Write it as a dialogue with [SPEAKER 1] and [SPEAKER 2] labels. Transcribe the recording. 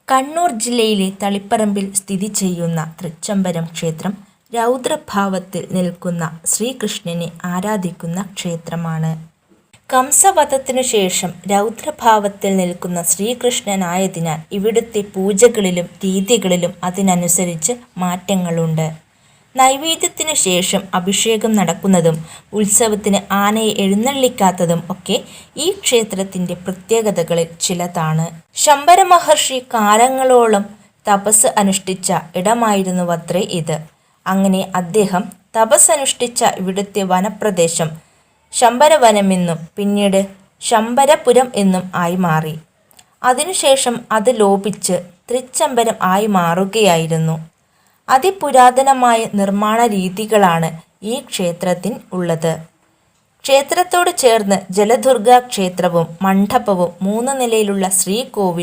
[SPEAKER 1] കണ്ണൂർ ജില്ലയിലെ തളിപ്പറമ്പിൽ സ്ഥിതി ചെയ്യുന്ന തൃച്ചംബരം ക്ഷേത്രം രൗദ്രഭാവത്തിൽ നിൽക്കുന്ന ശ്രീകൃഷ്ണനെ ആരാധിക്കുന്ന ക്ഷേത്രമാണ്. കംസവധത്തിനു ശേഷം രൗദ്രഭാവത്തിൽ നിൽക്കുന്ന ശ്രീകൃഷ്ണനായതിനാൽ ഇവിടുത്തെ പൂജകളിലും രീതികളിലും അതിനനുസരിച്ച് മാറ്റങ്ങളുണ്ട്. നൈവേദ്യത്തിനു ശേഷം അഭിഷേകം നടക്കുന്നതും ഉത്സവത്തിന് ആനയെ എഴുന്നള്ളിക്കാത്തതും ഒക്കെ ഈ ക്ഷേത്രത്തിന്റെ പ്രത്യേകതകളിൽ ചിലതാണ്. ശംബര മഹർഷി കാലങ്ങളോളം തപസ് അനുഷ്ഠിച്ച ഇടമായിരുന്നുവത്രേ ഇത്. അങ്ങനെ അദ്ദേഹം തപസ്സനുഷ്ഠിച്ച ഇവിടുത്തെ വനപ്രദേശം ശംബരവനമെന്നും പിന്നീട് ശംബരപുരം എന്നും ആയി മാറി. അതിനുശേഷം അത് ലോപിച്ച് തൃച്ചംബരം ആയി മാറുകയായിരുന്നു. അതിപുരാതനമായ നിർമ്മാണ രീതികളാണ് ഈ ക്ഷേത്രത്തിന് ഉള്ളത്. ക്ഷേത്രത്തോട് ചേർന്ന് ജലദുർഗ ക്ഷേത്രവും മണ്ഡപവും 3 നിലയിലുള്ള ശ്രീകോവിലും